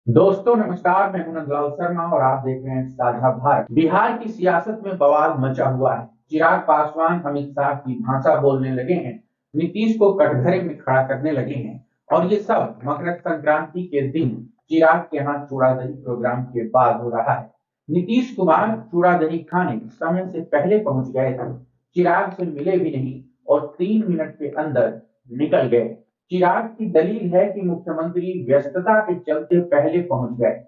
दोस्तों नमस्कार, मैं हूं नंदलाल शर्मा और आप देख रहे हैं साझा भारत। बिहार की सियासत में बवाल मचा हुआ है। चिराग पासवान अमित शाह की भाषा बोलने लगे हैं, नीतीश को कटघरे में खड़ा करने लगे हैं और ये सब मकर संक्रांति के दिन चिराग के यहाँ चूड़ा दही प्रोग्राम के बाद हो रहा है। नीतीश कुमार चूड़ा दही खाने समय से पहले पहुंच गए थे, चिराग से मिले भी नहीं और 3 मिनट के अंदर निकल गए। चिराग की दलील है कि मुख्यमंत्री व्यस्तता के चलते पहले पहुंच गए।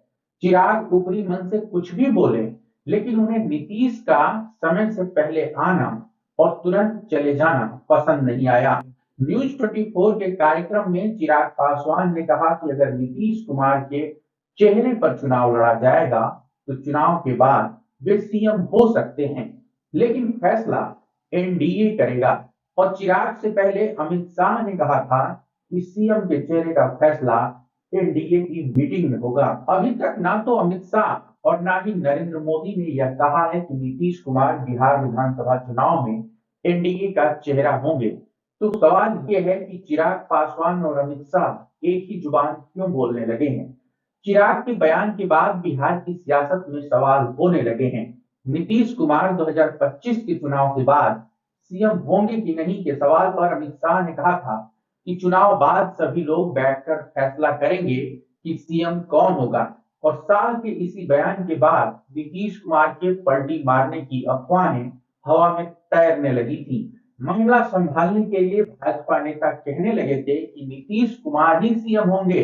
चिराग ऊपरी मन से कुछ भी बोले, लेकिन उन्हें नीतीश का समय से पहले आना और तुरंत चले जाना पसंद नहीं आया। न्यूज 24 के कार्यक्रम में चिराग पासवान ने कहा कि अगर नीतीश कुमार के चेहरे पर चुनाव लड़ा जाएगा तो चुनाव के बाद वे सीएम हो सकते हैं, लेकिन फैसला एनडीए करेगा। और चिराग से पहले अमित शाह ने कहा था कि सीएम के चेहरे का फैसला एनडीए की मीटिंग में होगा। अभी तक ना तो अमित शाह और ना ही नरेंद्र मोदी ने यह कहा है कि नीतीश कुमार बिहार विधानसभा चुनाव में एनडीए का चेहरा होंगे। तो सवाल यह है कि चिराग पासवान और अमित शाह एक ही जुबान क्यों बोलने लगे हैं। चिराग के बयान के बाद बिहार की सियासत में सवाल होने लगे हैं। नीतीश कुमार 2025 के चुनाव के बाद सीएम होंगे कि नहीं के सवाल पर अमित शाह ने कहा था कि चुनाव बाद सभी लोग बैठकर फैसला करेंगे कि सीएम कौन होगा। और शाह के इसी बयान के बाद नीतीश कुमार के पलटी मारने की अफवाहें हवा में तैरने लगी थी। मामला संभालने के लिए भाजपा नेता कहने लगे थे कि नीतीश कुमार ही सीएम होंगे,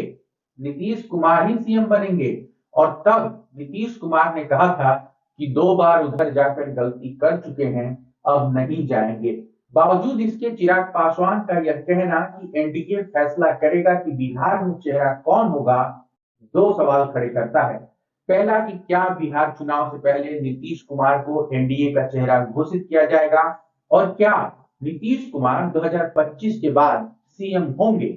नीतीश कुमार ही सीएम बनेंगे। और तब नीतीश कुमार ने कहा था कि 2 बार उधर जाकर गलती कर चुके हैं, अब नहीं जाएंगे। बावजूद इसके चिराग पासवान का यह कहना कि एनडीए फैसला करेगा कि बिहार में चेहरा कौन होगा, दो सवाल खड़े करता है। पहला कि क्या बिहार चुनाव से पहले नीतीश कुमार को एनडीए का चेहरा घोषित किया जाएगा और क्या नीतीश कुमार 2025 के बाद सीएम होंगे।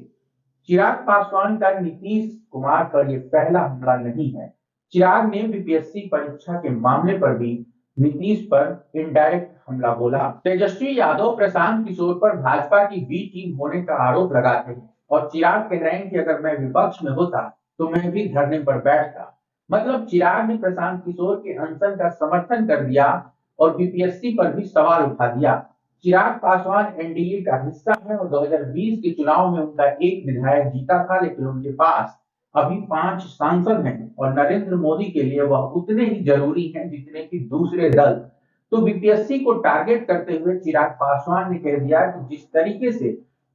चिराग पासवान का नीतीश कुमार पर यह पहला हमला नहीं है। चिराग ने बीपीएससी परीक्षा के मामले पर भी नीतीश पर इनडायरेक्ट हमला बोला। तेजस्वी यादव प्रशांत किशोर पर भाजपा की बी टीम होने का आरोप लगाते हैं और चिराग कह रहे हैं कि अगर मैं विपक्ष में होता तो मैं भी धरने पर बैठता। मतलब चिराग ने प्रशांत किशोर के अनशन का समर्थन कर दिया और बीपीएससी पर भी सवाल उठा दिया। चिराग पासवान एनडीए का हिस्सा है और 2020 के चुनाव में उनका एक विधायक जीता था, लेकिन उनके पास अभी 5 सांसद हैं और नरेंद्र मोदी के लिए वह उतने ही जरूरी हैं जितने कि दूसरे दल। तो बीपीएससी को टारगेट करते हुए चिराग पासवान ने कह दिया कि जिस तरीके से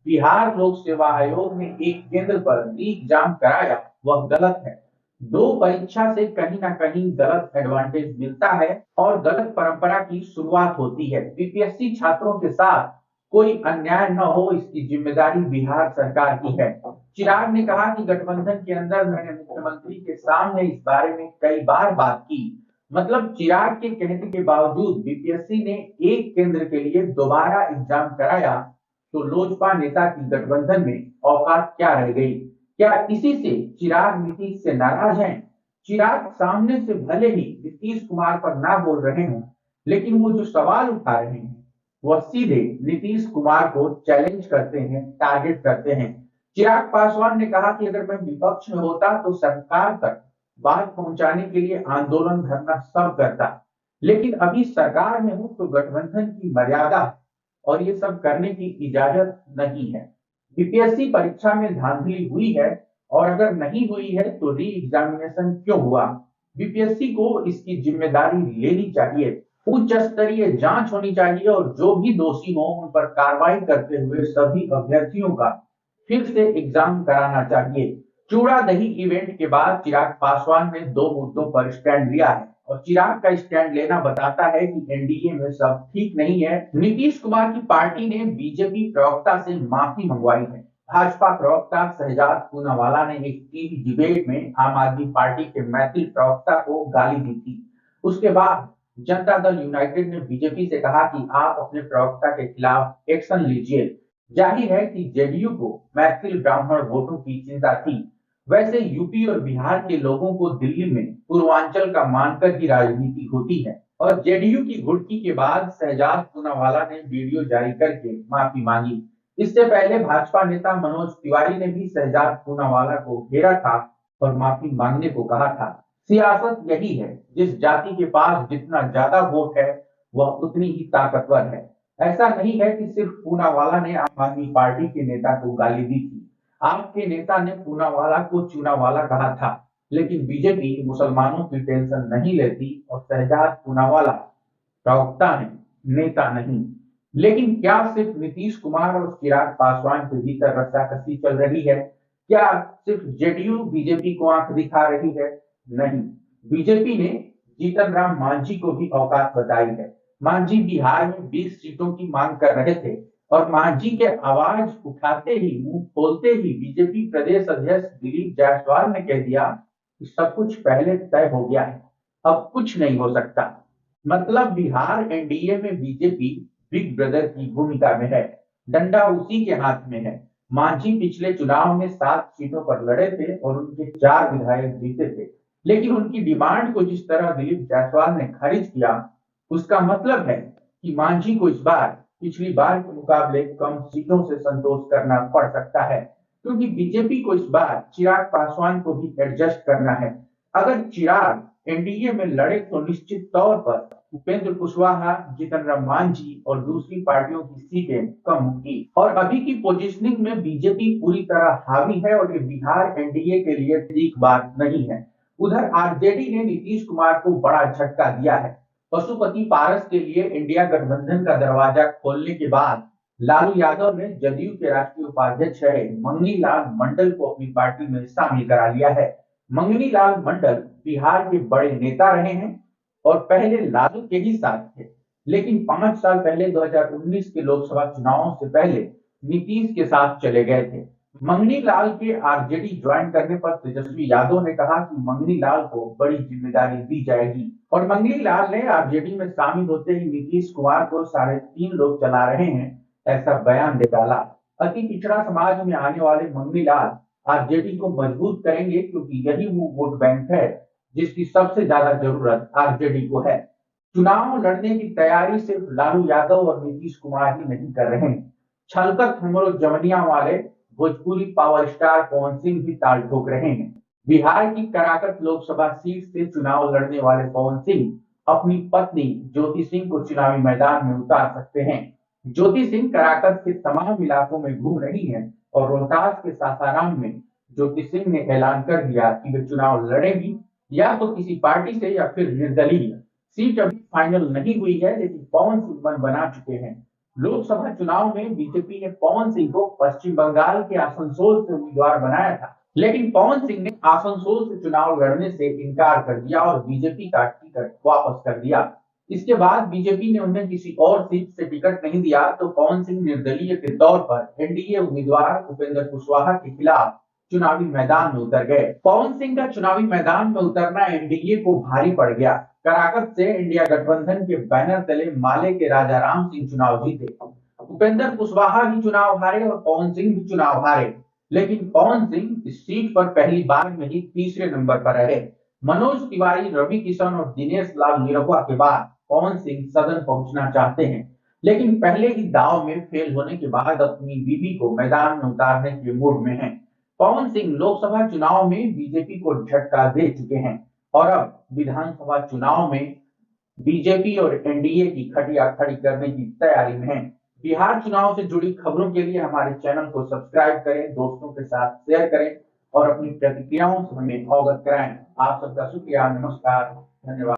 बिहार लोक सेवा आयोग ने एक केंद्र पर री एग्जाम कराया वह गलत है। दो परीक्षा से कहीं ना कहीं गलत एडवांटेज मिलता है और गलत परंपरा की शुरुआत होती है। बीपीएससी छात्रों के साथ कोई अन्याय न हो, इसकी जिम्मेदारी बिहार सरकार की है। चिराग ने कहा कि गठबंधन के अंदर मैंने मुख्यमंत्री के सामने इस बारे में कई बार बात की। मतलब चिराग के कहने के बावजूद बीपीएससी ने एक केंद्र के लिए दोबारा एग्जाम कराया, तो लोजपा नेता की गठबंधन में औकात क्या रह गई। क्या इसी से चिराग नीतीश से नाराज हैं। चिराग सामने से भले ही नीतीश कुमार पर ना बोल रहे हों, लेकिन वो जो सवाल उठा रहे हैं वह सीधे नीतीश कुमार को चैलेंज करते हैं, टारगेट करते हैं। चिराग पासवान ने कहा कि अगर मैं विपक्ष में होता तो सरकार तक बात पहुंचाने के लिए आंदोलन धरना सब करता, लेकिन अभी सरकार में हूं तो गठबंधन की मर्यादा है और ये सब करने की इजाजत नहीं है। बीपीएससी परीक्षा में धांधली हुई है और अगर नहीं हुई है तो री एग्जामिनेशन क्यों हुआ। बीपीएससी को इसकी जिम्मेदारी लेनी चाहिए, उच्च स्तरीय जांच होनी चाहिए और जो भी दोषी हो उन पर कार्रवाई करते हुए सभी अभ्यर्थियों का फिर से एग्जाम कराना चाहिए। चूड़ा दही इवेंट के बाद चिराग पासवान ने 2 मुद्दों पर स्टैंड लिया है और चिराग का स्टैंड लेना बताता है कि एनडीए में सब ठीक नहीं है। नीतीश कुमार की पार्टी ने बीजेपी प्रवक्ता से माफी मंगवाई है। भाजपा प्रवक्ता शहजाद पूनावाला ने एक टीवी डिबेट में आम आदमी पार्टी के मैथिल प्रवक्ता को गाली दी थी। उसके बाद जनता दल यूनाइटेड ने बीजेपी से कहा कि आप अपने प्रवक्ता के खिलाफ एक्शन लीजिए। जाहिर है कि जेडीयू को मैथिल ब्राह्मण वोटों की चिंता थी। वैसे यूपी और बिहार के लोगों को दिल्ली में पूर्वांचल का मानकर ही राजनीति होती है और जेडीयू की घुड़की के बाद शहजाद पूनावाला ने वीडियो जारी करके माफी मांगी। इससे पहले भाजपा नेता मनोज तिवारी ने भी शहजाद पूनावाला को घेरा था और माफी मांगने को कहा था। सियासत यही है, जिस जाति के पास जितना ज्यादा वोट है वह उतनी ही ताकतवर है। ऐसा नहीं है कि सिर्फ पूनावाला ने आम आदमी पार्टी के नेता को गाली दी थी। आपके नेता ने पूनावाला को चूनावाला कहा था, लेकिन बीजेपी मुसलमानों की टेंशन नहीं लेती और शहजाद पूनावाला प्रवक्ता है, नेता नहीं। लेकिन क्या सिर्फ नीतीश कुमार और चिराग पासवान के भीतर रस्साकसी चल रही है? क्या सिर्फ जेडीयू बीजेपी को आंख दिखा रही है? नहीं, बीजेपी ने जीतन राम मांझी को भी औकात बताई है। मांझी बिहार में 20 सीटों की मांग कर रहे थे और मांझी के आवाज उठाते ही, मुंह खोलते ही बीजेपी प्रदेश अध्यक्ष दिलीप जायसवाल ने कह दिया कि सब कुछ पहले तय हो गया है, अब कुछ नहीं हो सकता। मतलब बिहार एनडीए में बीजेपी बिग ब्रदर की भूमिका में है, डंडा उसी के हाथ में है। मांझी पिछले चुनाव में 7 सीटों पर लड़े थे और उनके 4 विधायक जीते थे, लेकिन उनकी डिमांड को जिस तरह दिलीप जायसवाल ने खारिज किया, उसका मतलब है कि मांझी को इस बार पिछली बार के मुकाबले कम सीटों से संतोष करना पड़ सकता है, क्योंकि बीजेपी को इस बार चिराग पासवान को भी एडजस्ट करना है। अगर चिराग एनडीए में लड़े तो निश्चित तौर पर उपेंद्र कुशवाहा, जीतन राम मांझी और दूसरी पार्टियों की सीटें कम होंगी। और अभी की पोजीशनिंग में बीजेपी पूरी तरह हावी है और ये बिहार एनडीए के लिए ठीक बात नहीं है। उधर आरजेडी ने नीतीश कुमार को बड़ा झटका दिया है। पशुपति पारस के लिए इंडिया गठबंधन का दरवाजा खोलने के बाद लालू यादव ने जदयू के राष्ट्रीय उपाध्यक्ष रहे मंगनी लाल मंडल को अपनी पार्टी में शामिल करा लिया है। मंगनी लाल मंडल बिहार के बड़े नेता रहे हैं और पहले लालू के ही साथ थे, लेकिन 5 साल पहले 2019 के लोकसभा चुनावों से पहले नीतीश के साथ चले गए थे। मंगनी लाल के आरजेडी ज्वाइन करने पर तेजस्वी यादव ने कहा कि मंगनी लाल को बड़ी जिम्मेदारी दी जाएगी और मंगनी लाल ने आरजेडी में शामिल होते ही नीतीश कुमार को 3.5 लोग चला रहे हैं, ऐसा बयान दे डाला। अति पिछड़ा समाज में आने वाले मंगनी लाल आरजेडी को मजबूत करेंगे, क्योंकि यही वो वोट बैंक है जिसकी सबसे ज्यादा जरूरत आरजेडी को है। चुनाव लड़ने की तैयारी सिर्फ लालू यादव और नीतीश कुमार ही नहीं कर रहे हैं। छलकत हमरो जमनिया वाले भोजपुरी पावर स्टार पवन सिंह भी ताल ठोक रहे हैं। बिहार की कराकत लोकसभा सीट से चुनाव लड़ने वाले पवन सिंह अपनी पत्नी ज्योति सिंह को चुनावी मैदान में उतार सकते हैं। ज्योति सिंह कराकत के तमाम इलाकों में घूम रही हैं और रोहतास के सासाराम में ज्योति सिंह ने ऐलान कर दिया कि वे चुनाव लड़ेगी, या तो किसी पार्टी से या फिर निर्दलीय। सीट अभी फाइनल नहीं हुई है, लेकिन पवन सिंह मन बना चुके हैं। लोकसभा चुनाव में बीजेपी ने पवन सिंह को पश्चिम बंगाल के आसनसोल से उम्मीदवार बनाया था, लेकिन पवन सिंह ने आसनसोल से चुनाव लड़ने से इनकार कर दिया और बीजेपी का टिकट वापस कर दिया। इसके बाद बीजेपी ने उन्हें किसी और सीट से टिकट नहीं दिया, तो पवन सिंह निर्दलीय के तौर पर एनडीए उम्मीदवार उपेंद्र कुशवाहा के खिलाफ चुनावी मैदान में उतर गए। पवन सिंह का चुनावी मैदान में उतरना एनडीए को भारी पड़ गया। कराकत से इंडिया गठबंधन के बैनर तले माले के राजा राम सिंह चुनाव जीते। उपेंद्र कुशवाहा भी चुनाव हारे और पवन सिंह भी चुनाव हारे, लेकिन पवन सिंह इस सीट पर पहली बार में ही तीसरे नंबर पर रहे। मनोज तिवारी, रवि किशन और दिनेश लाल निरहुआ के बाद पवन सिंह सदन पहुंचना चाहते हैं, लेकिन पहले ही दाव में फेल होने के बाद अपनी बीवी को मैदान में उतारने के मूड में हैं। पवन सिंह लोकसभा चुनाव में बीजेपी को झटका दे चुके हैं और अब विधानसभा चुनाव में बीजेपी और एनडीए की खटिया खड़ी करने की तैयारी में है। बिहार चुनाव से जुड़ी खबरों के लिए हमारे चैनल को सब्सक्राइब करें, दोस्तों के साथ शेयर करें और अपनी प्रतिक्रियाओं से हमें अवगत कराएं। आप सबका शुक्रिया, नमस्कार, धन्यवाद।